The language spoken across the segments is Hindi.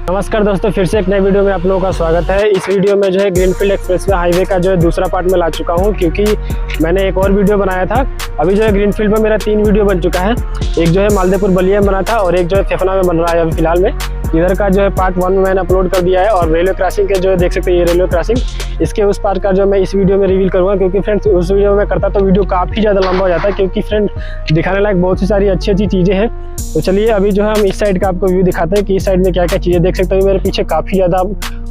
नमस्कार दोस्तों, फिर से एक नए वीडियो में आप लोगों का स्वागत है। इस वीडियो में जो है ग्रीनफील्ड एक्सप्रेसवे हाईवे का जो है दूसरा पार्ट में ला चुका हूं, क्योंकि मैंने एक और वीडियो बनाया था। अभी जो है ग्रीनफील्ड में मेरा 3 वीडियो बन चुका है। एक जो है मालदेपुर बलिया में बना था और एक जो है फेफना में बन रहा है अभी फिलहाल में। इधर का जो है पार्ट 1 में मैंने अपलोड कर दिया है और रेलवे क्रॉसिंग के जो है देख सकते हैं ये रेलवे क्रॉसिंग, इसके उस पार्ट का जो मैं इस वीडियो में रिवील करूँगा, क्योंकि फ्रेंड्स उस वीडियो में करता तो वीडियो काफ़ी ज़्यादा लंबा हो जाता है, क्योंकि फ्रेंड दिखाने लायक बहुत सी सारी अच्छी चीज़ें हैं। तो चलिए अभी जो है हम इस साइड का आपको व्यू दिखाते हैं कि इस साइड में क्या क्या चीज़ें देख सकते हैं। मेरे पीछे काफ़ी ज़्यादा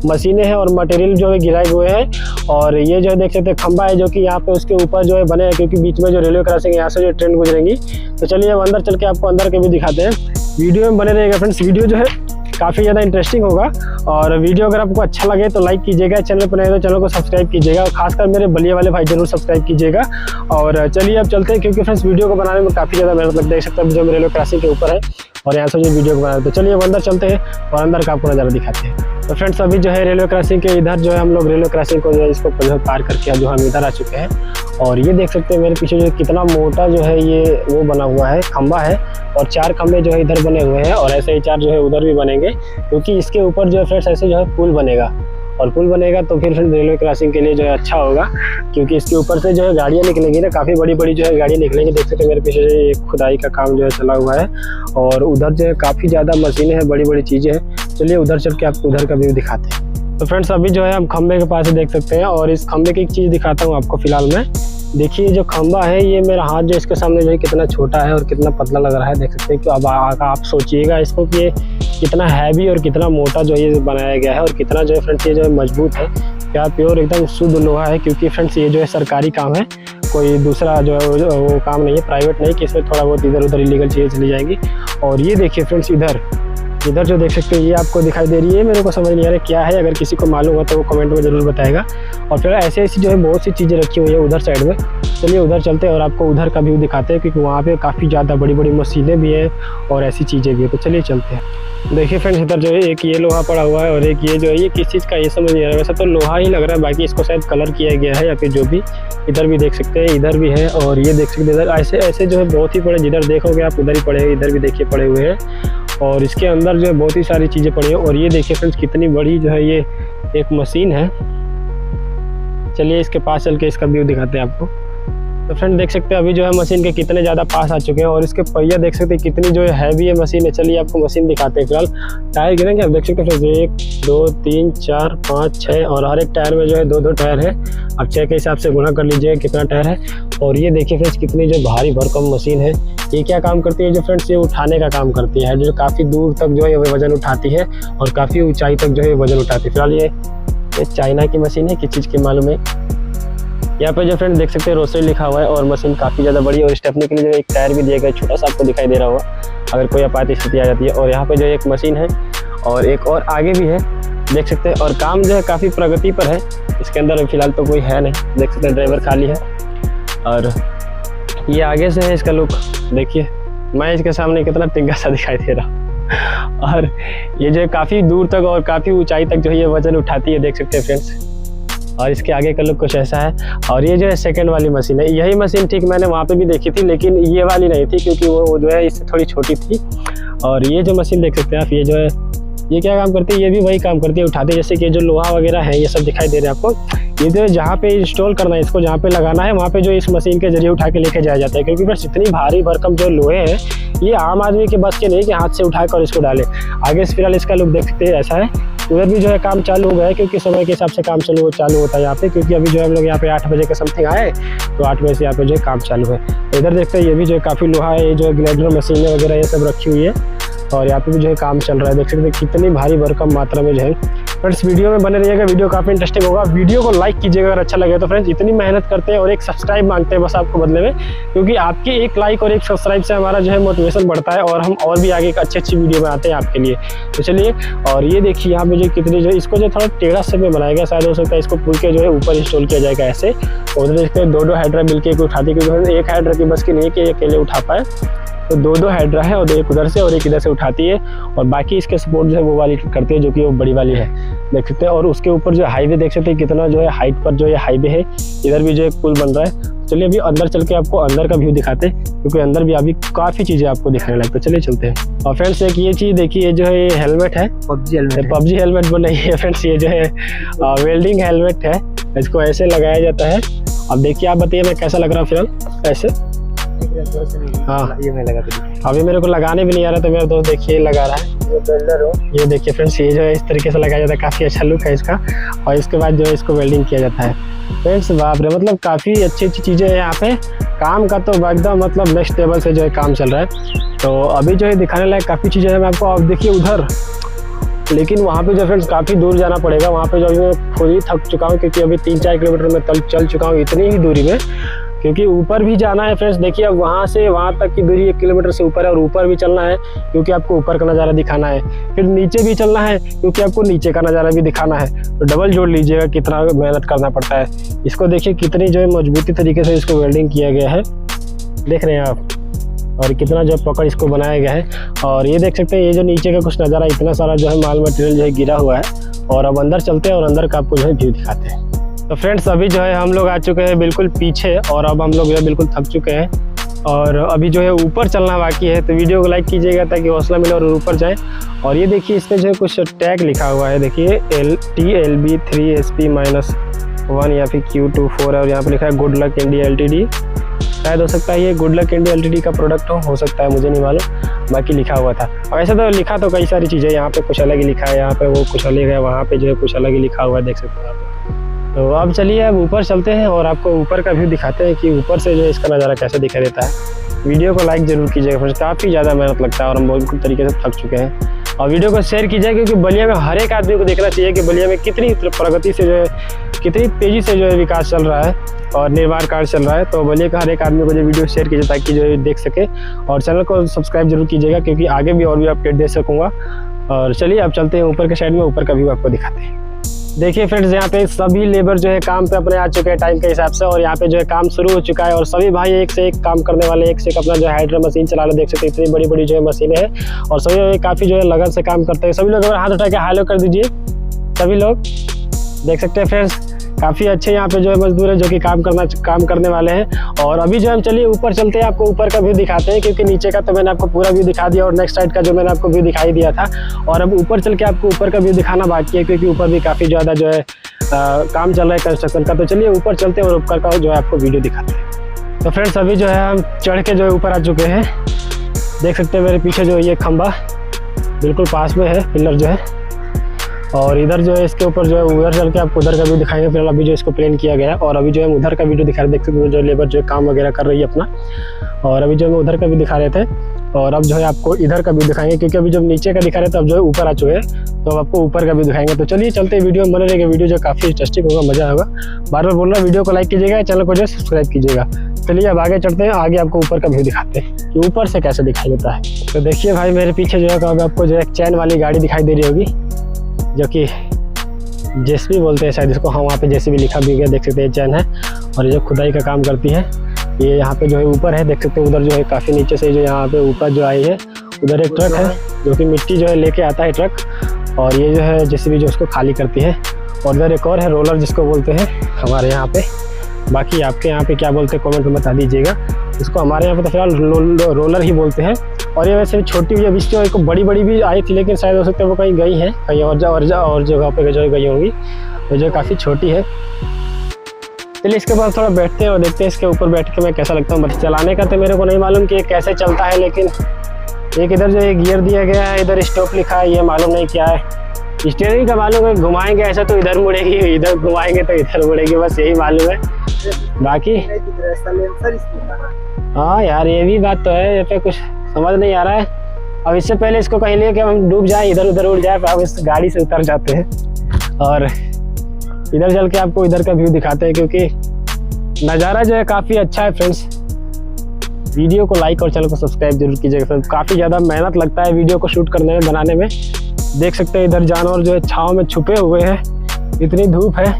मशीनें हैं और मटेरियल जो है गिराए हुए हैं, और ये जो है देख सकते हैं खंबा है जो कि यहाँ पे उसके ऊपर जो है बने हैं, क्योंकि बीच में जो रेलवे क्रॉसिंग है यहाँ से जो ट्रेन गुजरेंगी। तो चलिए अब अंदर चल के आपको अंदर के भी दिखाते हैं। वीडियो में बने रहेगा फ्रेंड्स, वीडियो जो है काफ़ी ज़्यादा इंटरेस्टिंग होगा। और वीडियो अगर आपको अच्छा लगे तो लाइक कीजिएगा, चैनल पर नए तो चैनल को सब्सक्राइब कीजिएगा, और खासकर मेरे बलिया वाले भाई जरूर सब्सक्राइब कीजिएगा। और चलिए अब चलते हैं, क्योंकि फ्रेंड्स वीडियो को बनाने में काफ़ी ज़्यादा मेहनत लगता है। देख सकते हैं जो रेलवे क्रॉसिंग के ऊपर है और यहाँ से जो वीडियो को बना रहे हैं। तो चलिए अब अंदर चलते हैं और अंदर का आपको नज़ारा दिखाते हैं। तो फ्रेंड्स अभी जो है रेलवे क्रॉसिंग के इधर जो है हम लोग रेलवे क्रॉसिंग को जो है इसको पार करके जो हम इधर आ चुके हैं। और ये देख सकते हैं मेरे पीछे जो कितना मोटा जो है ये वो बना हुआ है, खंबा है, और 4 खंबे जो है इधर बने हुए हैं, और ऐसे ही 4 जो है उधर भी बनेंगे, क्योंकि इसके ऊपर जो है फ्रेंड्स ऐसे जो है पुल बनेगा। और पुल बनेगा तो फिर रेलवे क्रॉसिंग के लिए जो है अच्छा होगा, क्योंकि इसके ऊपर से जो है गाड़ियाँ निकलेंगी ना, काफ़ी बड़ी बड़ी जो है गाड़ियाँ निकलेंगी। देख सकते हैं मेरे पीछे जो एक खुदाई का काम जो है चला हुआ है, और उधर जो है काफ़ी ज़्यादा मशीनें हैं, बड़ी बड़ी चीज़ें हैं। चलिए उधर चल के आपको उधर का व्यू दिखाते हैं। तो फ्रेंड्स अभी जो है हम खंबे के पास ही देख सकते हैं, और इस खंबे की एक चीज़ दिखाता हूँ आपको फिलहाल में। देखिए जो खंबा है ये मेरा हाथ जो इसके सामने जो है कितना छोटा है और कितना पतला लग रहा है, देख सकते हैं। कि अब आप सोचिएगा इसको कि ये कितना हैवी और कितना मोटा जो ये बनाया गया है, और कितना जो है फ्रेंड्स ये जो है मजबूत है। क्या प्योर एकदम शुद्ध लोहा है, क्योंकि फ्रेंड्स ये जो है सरकारी काम है, कोई दूसरा जो है वो काम नहीं है, प्राइवेट नहीं कि इसमें थोड़ा बहुत इधर उधर इलीगल चीज़ें चली जाएंगी। और ये देखिए फ्रेंड्स इधर जो देख सकते हैं ये आपको दिखाई दे रही है, मेरे को समझ नहीं आ रहा क्या है। अगर किसी को मालूम हो तो वो कमेंट में ज़रूर बताएगा। और फिर ऐसी जो है बहुत सी चीज़ें रखी हुई है उधर साइड में। चलिए उधर चलते हैं और आपको उधर का व्यू दिखाते हैं, क्योंकि वहाँ पे काफ़ी ज़्यादा बड़ी बड़ी मशीनें भी हैं और ऐसी चीज़ें भी हैं। तो चलिए चलते हैं। देखिए फ्रेंड्स इधर जो है एक ये लोहा पड़ा हुआ है, और एक ये जो है ये किस चीज़ का ये समझ नहीं आ रहा है। वैसे तो लोहा ही लग रहा है, बाकी इसको शायद कलर किया गया है या फिर जो भी। इधर भी देख सकते हैं, इधर भी है, और ये देख सकते हैं इधर ऐसे जो है बहुत ही पड़े, जिधर देखोगे आप उधर ही पड़े हैं। इधर भी देखिए पड़े हुए हैं, और इसके अंदर जो है बहुत ही सारी चीज़ें पड़ी हैं। और ये देखिए फ्रेंड्स कितनी बड़ी जो है ये एक मशीन है। चलिए इसके पास चल के इसका व्यू दिखाते हैं आपको। तो फ्रेंड देख सकते हैं अभी जो है मशीन के कितने ज़्यादा पास आ चुके हैं, और इसके पहिया देख सकते हैं कितनी जो है हैवी है मशीन है। चलिए आपको मशीन दिखाते हैं। फिलहाल टायर गिरेंगे, आप देख सकते हैं फ्रेंड्स 1 2 3 4 5 6, और हर एक टायर में जो है 2 टायर है। आप 6 के हिसाब से गुना कर लीजिए कितना टायर है। और ये देखिए फ्रेंड्स कितनी जो भारी भरकम मशीन है। ये क्या काम करती है जो फ्रेंड्स, ये उठाने का काम करती है, जो काफ़ी दूर तक जो है वजन उठाती है, और काफ़ी ऊंचाई तक जो है वजन उठाती है। फिलहाल ये चाइना की मशीन है, किस चीज़ की मालूम है। यहाँ पे जो फ्रेंड देख सकते हैं रोसरी लिखा हुआ है, और मशीन काफ़ी ज़्यादा बड़ी है, और स्टेपनी के लिए जो एक टायर भी दिया गया है, छोटा सा आपको दिखाई दे रहा होगा अगर कोई आपात स्थिति आ जाती है। और यहाँ पे जो एक मशीन है और एक और आगे भी है, देख सकते हैं। और काम जो है काफ़ी प्रगति पर है। इसके अंदर फिलहाल तो कोई है नहीं, देख सकते हैं ड्राइवर खाली है। और ये आगे से है इसका लुक, देखिए मैं इसके सामने कितना टिंगा सा दिखाई दे रहा हूँ। और ये जो है काफ़ी दूर तक और काफ़ी ऊंचाई तक जो है ये वजन उठाती है, देख सकते हैं फ्रेंड्स। और इसके आगे का लुक कुछ ऐसा है। और ये जो है सेकंड वाली मशीन है, यही मशीन ठीक मैंने वहाँ पे भी देखी थी, लेकिन ये वाली नहीं थी, क्योंकि वो जो है इससे थोड़ी छोटी थी। और ये जो मशीन देख सकते हैं आप, ये जो है ये क्या काम करती है, ये भी वही काम करती है, उठाते, जैसे कि जो लोहा वगैरह है ये सब दिखाई दे रहे हैं आपको। ये जो जहाँ पे इंस्टॉल करना है, इसको जहाँ पे लगाना है वहाँ पे जो इस मशीन के जरिए उठा के लेके जाया जाता है, क्योंकि बस इतनी भारी भरकम जो लोहे हैं ये आम आदमी के बस के नहीं कि हाथ से उठाकर इसको डाले। आगे से फिलहाल इसका लुक देख सकते हैं ऐसा है। उधर भी जो है काम चालू हो गया है, क्योंकि समय के हिसाब से काम चालू होता है यहाँ पे, क्योंकि अभी जो है हम लोग यहाँ पे 8 बजे के समथिंग आए, तो 8 बजे से यहाँ पे जो है काम चालू है। तो इधर देखते हैं ये भी जो है काफ़ी लोहा है, ये जो है ग्लाइडर मशीनें वगैरह ये सब रखी हुई है, और यहाँ पे भी जो है काम चल रहा है। देख सकते हैं कितनी भारी भरकम मात्रा में जो है। फ्रेंड्स वीडियो में बने रहिएगा, वीडियो काफ़ी इंटरेस्टिंग होगा। वीडियो को लाइक कीजिएगा अगर अच्छा लगे तो। फ्रेंड्स इतनी मेहनत करते हैं और एक सब्सक्राइब मांगते हैं बस आपको बदले में, क्योंकि आपके एक लाइक और एक सब्सक्राइब से हमारा जो है मोटिवेशन बढ़ता है, और हम और भी आगे अच्छी वीडियो बनाते हैं आपके लिए। तो चलिए, और ये देखिए यहाँ पे जो कितनी जो इसको जो थोड़ा टेढ़ा से में बनाया गया, शायद हो सकता है इसको पुल के जो है ऊपर इंस्टॉल किया जाएगा ऐसे। और उधर देखते हैं 2 हाइड्रा मिलकर उठाती है, क्योंकि एक हाइड्रा की बस की नहीं कि अकेले उठा पाए, तो 2 हाइड्रा है, और एक उधर से और एक इधर से उठाती है, और बाकी इसके सपोर्ट जो है वो वाली करती है, जो कि वो बड़ी वाली है, देख सकते हैं। और उसके ऊपर जो हाईवे देख सकते हैं कितना जो है हाइट पर जो ये हाईवे है। इधर भी जो एक पुल बन रहा है, चलिए अभी अंदर चल के आपको अंदर का व्यू दिखाते हैं, क्योंकि अंदर भी अभी काफ़ी चीज़ें आपको दिखाने लगता है। चलिए चलते हैं। और फ्रेंड्स एक ये चीज़ देखिए, ये जो है हेलमेट है, पबजी हेलमेट वो नहीं है फ्रेंड्स, ये जो है वेल्डिंग हेलमेट है, इसको ऐसे लगाया जाता है। अब देखिए आप बताइए मैं कैसा लग रहा हूँ फिलहाल ऐसे। हाँ ये मैं लगा अभी मेरे को लगाने भी नहीं आ रहा, तो मेरा दोस्त देखिए लगा रहा है। ये देखिए फ्रेंड्स, ये जो है इस तरीके से लगाया जाता है, काफ़ी अच्छा लुक है इसका। और इसके बाद जो है इसको वेल्डिंग किया जाता है। फ्रेंड्स बाप रे, मतलब काफ़ी अच्छी अच्छी चीज़ें हैं यहाँ पे। काम का तो एकदम मतलब नेक्स्ट लेवल से जो है काम चल रहा है। तो अभी जो है दिखाने लायक काफ़ी चीज़ें हैं मैं आपको। आप देखिए उधर, लेकिन वहाँ पे जो फ्रेंड्स काफ़ी दूर जाना पड़ेगा। वहाँ पे जो अभी मैं खुद ही थक चुका हूँ, क्योंकि अभी 3-4 किलोमीटर मैं चल चुका हूँ इतनी ही दूरी में, क्योंकि ऊपर भी जाना है फ्रेंड्स। देखिए अब वहाँ से वहाँ तक की दूरी 1 किलोमीटर से ऊपर है, और ऊपर भी चलना है क्योंकि आपको ऊपर का नज़ारा दिखाना है। फिर नीचे भी चलना है क्योंकि आपको नीचे का नज़ारा भी दिखाना है। तो डबल जोड़ लीजिएगा, कितना मेहनत करना पड़ता है। इसको देखिए कितनी जो है मजबूती तरीके से इसको वेल्डिंग किया गया है, देख रहे हैं आप, और कितना जो पकड़ इसको बनाया गया है। और ये देख सकते हैं ये जो नीचे का कुछ नज़ारा, इतना सारा जो है माल मटेरियल जो है गिरा हुआ है। और अब अंदर चलते हैं और अंदर का आपको जो है व्यू दिखाते हैं। तो फ्रेंड्स अभी जो है हम लोग आ चुके हैं बिल्कुल पीछे, और अब हम लोग जो है बिल्कुल थक चुके हैं, और अभी जो है ऊपर चलना बाकी है। तो वीडियो को लाइक कीजिएगा ताकि हौसला मिले और ऊपर जाए। और ये देखिए इसमें जो है कुछ टैग लिखा हुआ है, देखिए TLB 3SP-1 या फिर Q24, और यहाँ पे लिखा है गुड लक इंडिया LTD। शायद हो सकता है ये गुड लक इंडिया LTD का प्रोडक्ट हो सकता है, मुझे नहीं मालूम, बाकी लिखा हुआ था। और ऐसे तो लिखा तो कई सारी चीज़ें, यहाँ पे कुछ अलग ही लिखा है, यहाँ पे वो कुछ अलग है, वहाँ पे जो है कुछ अलग ही लिखा हुआ है, देख सकते हैं आप। तो अब चलिए अब ऊपर चलते हैं और आपको ऊपर का व्यू दिखाते हैं कि ऊपर से जो है इसका नज़ारा कैसे दिखाई देता है। वीडियो को लाइक जरूर कीजिएगा फ्रेंड्स, काफ़ी ज़्यादा मेहनत लगता है और हम बहुत तरीके से थक चुके हैं। और वीडियो को शेयर कीजिए, क्योंकि बलिया में हर एक आदमी को देखना चाहिए कि बलिया में कितनी प्रगति से जो है, कितनी तेज़ी से जो है विकास चल रहा है और निर्माण कार्य चल रहा है। तो बलिया का हर एक आदमी को जो वीडियो शेयर कीजिए ताकि जो है देख सके, और चैनल को सब्सक्राइब जरूर कीजिएगा, क्योंकि आगे भी और भी अपडेट दे सकूँगा। और चलिए अब चलते हैं ऊपर के साइड में, ऊपर का व्यू आपको दिखाते हैं। देखिए फ्रेंड्स यहाँ पे सभी लेबर जो है काम पे अपने आ चुके हैं टाइम के हिसाब से, और यहाँ पे जो है काम शुरू हो चुका है। और सभी भाई एक से एक काम करने वाले, एक से एक अपना जो है हाइड्रा मशीन चला रहे, देख सकते हैं इतनी बड़ी बड़ी जो है मशीनें हैं, और सभी काफ़ी जो है लगन से काम करते हैं। सभी लोग अगर हाथ उठा के हालो कर दीजिए, सभी लोग देख सकते हैं फ्रेंड्स, काफ़ी अच्छे यहाँ पे जो है मजदूर है जो कि काम करने वाले हैं। और अभी जो हम चलिए ऊपर चलते हैं, आपको ऊपर का व्यू दिखाते हैं, क्योंकि नीचे का तो मैंने आपको पूरा व्यू दिखा दिया और नेक्स्ट साइड का जो मैंने आपको व्यू दिखाई दिया था। और अब ऊपर चल के आपको ऊपर का व्यू दिखाना बाकी है, क्योंकि ऊपर भी काफ़ी ज़्यादा जो है काम चल रहा है कंस्ट्रक्शन का। तो चलिए ऊपर चलते हैं और ऊपर का जो है आपको वीडियो दिखाते हैं। तो फ्रेंड्स अभी जो है हम चढ़ के जो है ऊपर आ चुके हैं, देख सकते हैं मेरे पीछे जो ये खंबा बिल्कुल पास में है, पिलर जो है। और इधर जो है इसके ऊपर जो है उधर चल के आपको उधर का व्यू दिखाएंगे। फिर अभी जो इसको प्लेन किया गया है, और अभी जो है उधर का वीडियो दिखा रहे, देख सकते हैं जो लेबर जो है काम वगैरह कर रही है अपना। और अभी जो है उधर का भी दिखा रहे थे, और अब जो है आपको इधर का व्यू दिखाएंगे, क्योंकि अभी जब नीचे का दिखा रहे थे अब जो है ऊपर आ चुके हैं, तो अब आपको ऊपर का व्यू दिखाएंगे। तो चलिए चलते हैं, वीडियो में बने रहेगा, वीडियो जो काफ़ी इंटरेस्टिंग होगा, मजा होगा। बार बार बोल रहा वीडियो को लाइक कीजिएगा, चैनल को जो है सब्सक्राइब कीजिएगा। चलिए अब आगे चलते हैं, आगे आपको ऊपर का व्यू दिखाते हैं कि ऊपर से कैसे दिखाई देता है। तो देखिए भाई मेरे पीछे जो है आपको जो है एक चैन वाली गाड़ी दिखाई दे रही होगी, जो कि जेसीबी बोलते हैं शायद इसको। हाँ वहाँ पे जेसीबी लिखा भी गया, देख सकते हैं चैन है, और ये जो खुदाई का काम करती है ये यहाँ पे जो है ऊपर है, देख सकते हैं। उधर जो है काफ़ी नीचे से जो यहाँ पे ऊपर जो आई है, उधर एक ट्रक है जो कि मिट्टी जो है लेके आता है ट्रक, और ये जो है जेसीबी जो उसको खाली करती है। और इधर एक और है रोलर जिसको बोलते हैं हमारे यहाँ पे, बाकी आपके यहाँ पे क्या बोलते हैं कमेंट में बता दीजिएगा। इसको हमारे यहाँ पे तो फिलहाल रोलर ही बोलते हैं। और ये वैसे छोटी हुई, अब इसकी एक बड़ी बड़ी भी आई थी, लेकिन शायद हो सकता है वो कहीं गई है, कहीं और जगह पे जो गई होंगी, वो जो काफ़ी छोटी है। चलिए इसके बाद थोड़ा बैठते हैं और देखते हैं इसके ऊपर बैठ के मैं कैसा लगता हूँ। बस चलाने का तो मेरे को नहीं मालूम कि ये कैसे चलता है, लेकिन एक इधर जो है गियर दिया गया है, इधर स्टॉप लिखा है, ये मालूम नहीं क्या है। स्टीयरिंग का मालूम है, घुमाएंगे ऐसा तो इधर मुड़ेगी, इधर घुमाएंगे तो इधर मुड़ेगी, बस यही मालूम है। बाकी हाँ यार ये भी बात तो है, ये पे कुछ समझ नहीं आ रहा है। अब इससे पहले इसको कहीं ले कि हम डूब जाए, इधर उधर उड़ जाए, अब इस गाड़ी से उतर जाते हैं और इधर चल के आपको इधर का व्यू दिखाते हैं, क्योंकि नज़ारा जो है काफ़ी अच्छा है फ्रेंड्स। वीडियो को लाइक और चैनल को सब्सक्राइब जरूर कीजिएगा फ्रेंड्स। काफ़ी ज़्यादा मेहनत लगता है वीडियो को शूट करने में, बनाने में। देख सकते हैं इधर जानवर जो है छाँव में छुपे हुए हैं, इतनी धूप है,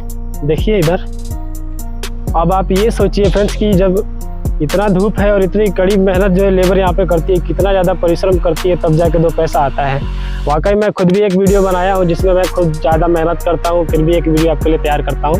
देखिए इधर। अब आप ये सोचिए फ्रेंड्स कि जब इतना धूप है और इतनी कड़ी मेहनत जो है लेबर यहाँ पे करती है, कितना ज़्यादा परिश्रम करती है, तब जाके 2 पैसा आता है। वाकई मैं खुद भी एक वीडियो बनाया हूँ जिसमें मैं खुद ज़्यादा मेहनत करता हूँ, फिर भी एक वीडियो आपके लिए तैयार करता हूँ।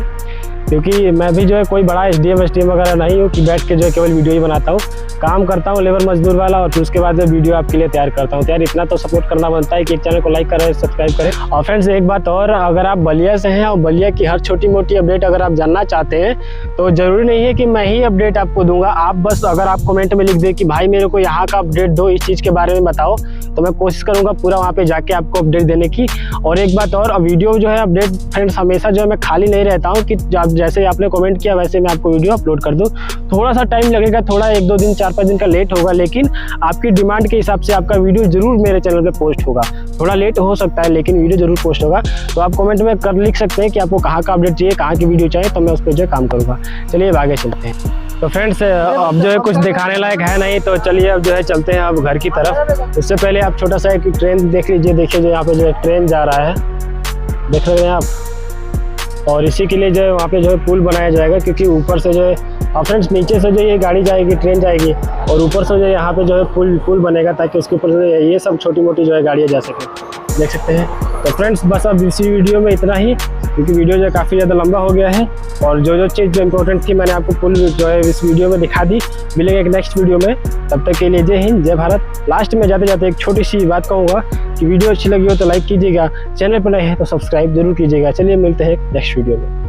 क्योंकि मैं भी जो है कोई बड़ा SDM वगैरह नहीं हूँ कि बैठ के जो है केवल वीडियो ही बनाता हूँ। काम करता हूँ लेबर मजदूर वाला, और फिर उसके बाद जो वीडियो आपके लिए तैयार करता हूँ। तो यार इतना तो सपोर्ट करना बनता है कि एक चैनल को लाइक करें, सब्सक्राइब करें। और फ्रेंड्स एक बात और, अगर आप बलिया से हैं और बलिया की हर छोटी मोटी अपडेट अगर आप जानना चाहते हैं तो ज़रूरी नहीं है कि मैं ही अपडेट आपको दूंगा। आप बस अगर आप कमेंट में लिख दें कि भाई मेरे को यहाँ का अपडेट दो, इस चीज़ के बारे में बताओ, तो मैं कोशिश करूँगा पूरा वहाँ पे जाके आपको अपडेट देने की। और एक बात और, वीडियो जो है अपडेट फ्रेंड्स हमेशा जो है मैं खाली नहीं रहता हूँ कि जैसे आपने कमेंट किया वैसे मैं आपको वीडियो अपलोड कर दूँ। थोड़ा सा टाइम लगेगा, थोड़ा 1-2 दिन 4-5 दिन का लेट होगा, लेकिन आपकी डिमांड के हिसाब से आपका वीडियो जरूर मेरे चैनल पे पोस्ट होगा। थोड़ा लेट हो सकता है लेकिन वीडियो जरूर पोस्ट होगा। तो आप कमेंट में लिख सकते हैं कि आपको कहाँ का अपडेट चाहिए, कहाँ की वीडियो चाहिए, तो मैं उस पर जो काम करूँगा। चलिए अब आगे चलते हैं। तो फ्रेंड्स अब जो है कुछ दिखाने लायक है नहीं, तो चलिए अब जो है चलते हैं अब घर की तरफ। उससे पहले आप छोटा सा एक ट्रेन देख लीजिए। देखिए जो यहाँ पे जो है ट्रेन जा रहा है, देख रहे हैं आप। और इसी के लिए जो है वहाँ पे जो है पुल बनाया जाएगा, क्योंकि ऊपर से जो है फ्रेंड्स नीचे से जो ये गाड़ी जाएगी, ट्रेन जाएगी, और ऊपर से जो यहाँ पे जो है पुल बनेगा ताकि उसके ऊपर से ये सब छोटी मोटी जो है गाड़ियाँ जा सकें, देख सकते हैं। तो फ्रेंड्स बस अब इसी वीडियो में इतना ही, क्योंकि वीडियो जो है काफ़ी ज़्यादा लंबा हो गया है। और जो चीज़ जो इंपॉर्टेंट थी मैंने आपको पुल जो है इस वीडियो में दिखा दी। मिलेंगे एक नेक्स्ट वीडियो में, तब तक के लिए जय हिंद जय भारत। लास्ट में जाते जाते एक छोटी सी बात कहूँगा कि वीडियो अच्छी लगी हो तो लाइक कीजिएगा, चैनल पर नए हैं तो सब्सक्राइब जरूर कीजिएगा। चलिए मिलते हैं नेक्स्ट वीडियो में।